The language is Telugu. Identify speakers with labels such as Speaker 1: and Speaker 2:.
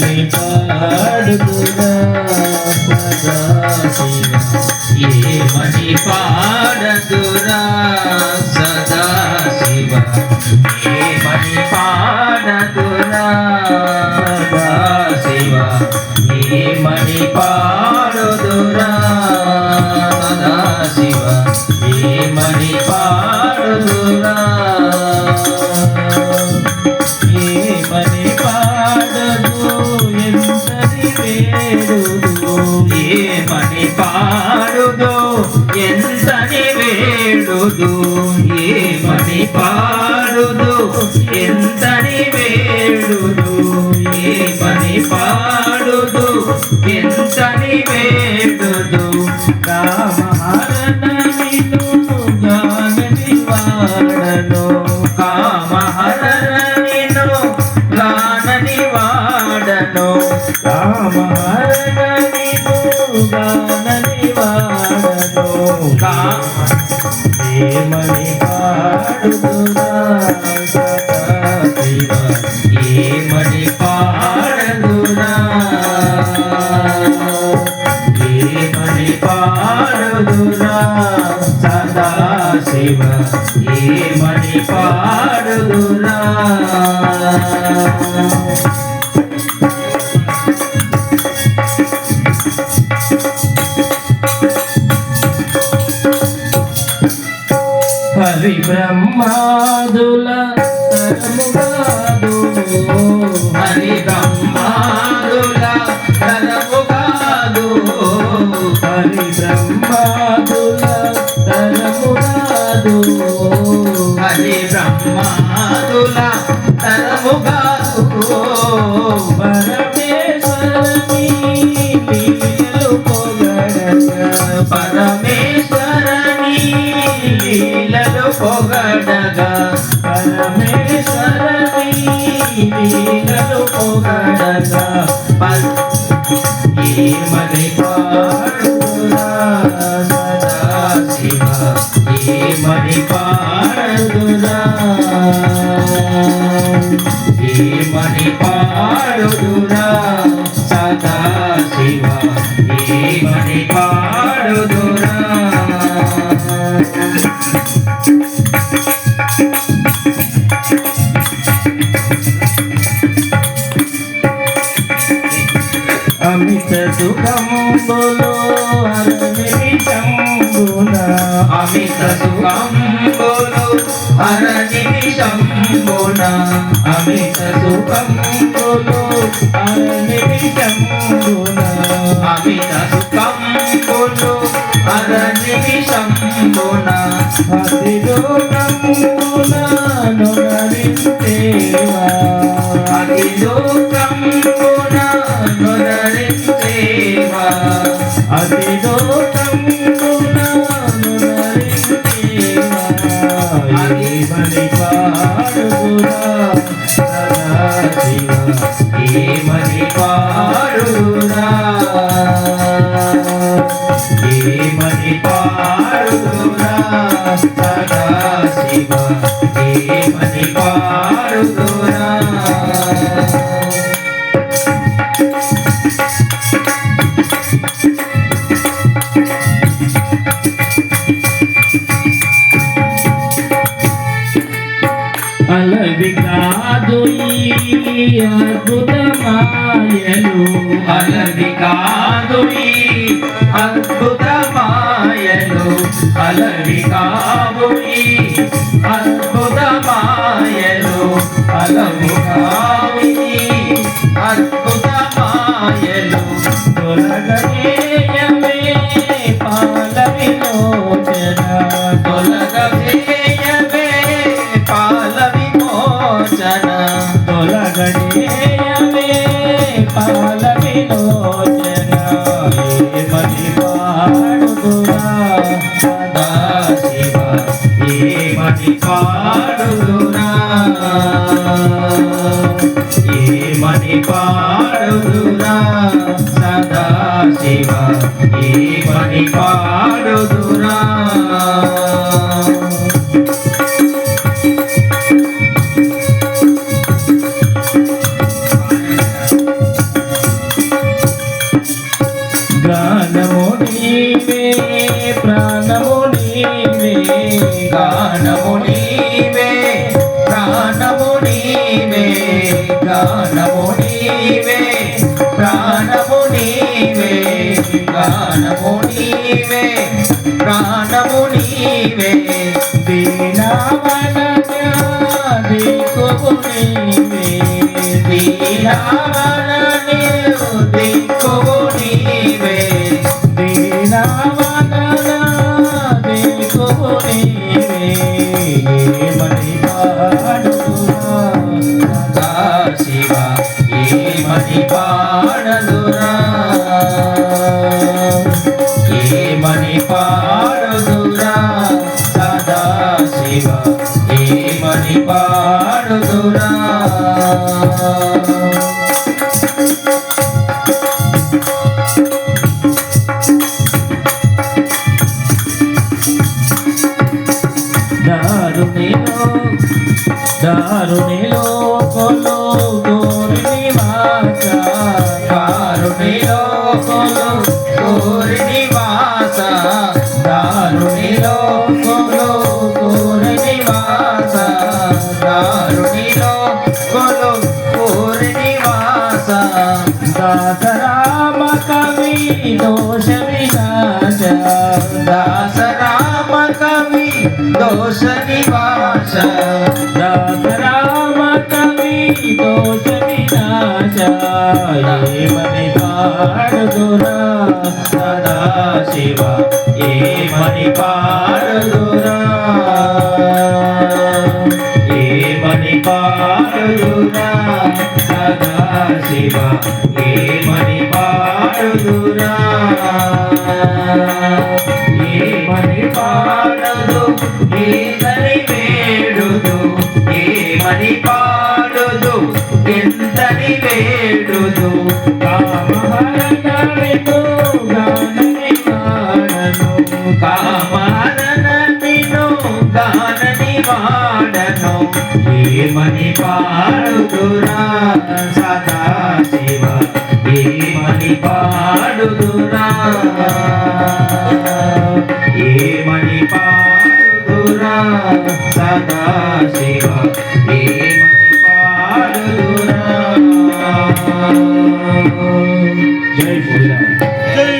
Speaker 1: ఏమని పాడుదురా సదాశివ ఏమని పాడదురా సదాశివ ఏమని పాడదురా సదాశివ ఏమని పాడుదురా సదాశివ ఏమని పాడుదురా ఏమని పాడదు ఎంతని వేడుదు ఏమని పాడుదు ఎంతని వేడుదు ఏమని పాడుదు ఎంతని వేడుదు ఏమని పాడుదు ఎంతని వేడుదు కామహరణనిను గానని వాడను కామహరణనిను గానని వాడను కామహరణనిను గానని వాడను ఏమని పాడుదురా సదాశివ ఏమని పాడుదురా ఏమని పాడుదురా సదాశివ ఏమని పాడుదురా హరి బ్రహ్మాదుల తరముగాదు హరి బ్రహ్మాదుల తరముగాదు హరి బ్రహ్మాదుల తరముగాదు హరి బ్రహ్మాదుల తరముగాదు పరమేశ్వరుని లీలలు పొగడగా పరమేశ్వరుని లీలలు పొగడగా పరమేశ్వరుని లీలలు పొగడగా ఏమని పాడుదురా సదాశివ ఏమని పాడుదురా ఏమని పాడుదురా సదాశివ ఏమని పాడుదురా అమిత సుఖంబులో అరనిమిషంబున అమిత సుఖంబులో అరనిమిషంబున అమిత సుఖంబులో అరనిమిషంబున అమిత సుఖంబులో అరనిమిషంబున అతిలోకమున నొరరించేవా అతిలోకమున నొరరించేవా అతిలోకమున నొరరించేవా ఏమని పాడుదురా సదాశివ ఏమని పాడుదురా ఏమని పాడుదురా సదాశివ ఏమని పాడుదురా అలవి కాదు ఈ అద్భుతమాయలు అలవి కాదు ఈ అద్భుతమాయలు అలవి కావు ఈ అద్భుతమాయలు అలవి కావు ఈ అద్భుతమాయలు తొలగేయమే పాల విమోచన తొలగేయమే పాల విమోచన తొలగేయమే పాల విమోచన ఏమని పాడుదురా సదాశివ ఏమని పాడుదురా ఏమని పాడుదురా సదాశివ ఏమని పాడుదురా నీవే ప్రాణము నీవే గానము నీవే ప్రాణము నీవే గానము నీవే ప్రాణము నీవే గానము నీవే ప్రాణము నీవే దీనవన దిక్కువు నీవే దీనవన దిక్కువు నీవే దీనవన దిక్కువు నీవే ఏమని పాడుదురా శివ ఏమని పాడుదురా ఏమని పాడుదురా సదా శివ ఏమని పాడుదురా దారుణిలో కొలు గోరి నివాస దారుణిలో కొలు గోరి నివాస దారుణిలో కొలు గోరి నివాస దారుణిలో కొలు గోరి నివాస దాసరామ కవి దోష వినాశ దాసరామ కవి దోష నివాస దాసరామ కవి దోష వినాశ ఏమని పాడుదురా సదా శివ ఏమని పాడుదురా ఏమని పాడుదురా సదా శివ ఏమని పాడుదురా ఏమని పాడదు ఏమని వేడుదు ఏమని పాడుదు ఎంతని వేడుదు కామహరణ విను గానని వాడను కామహరణ విను గానని వాడను ఏమని పాడుదురా సదా శివ ఏమని పాడుదురా ఏమని పాడుదురా సదా శివ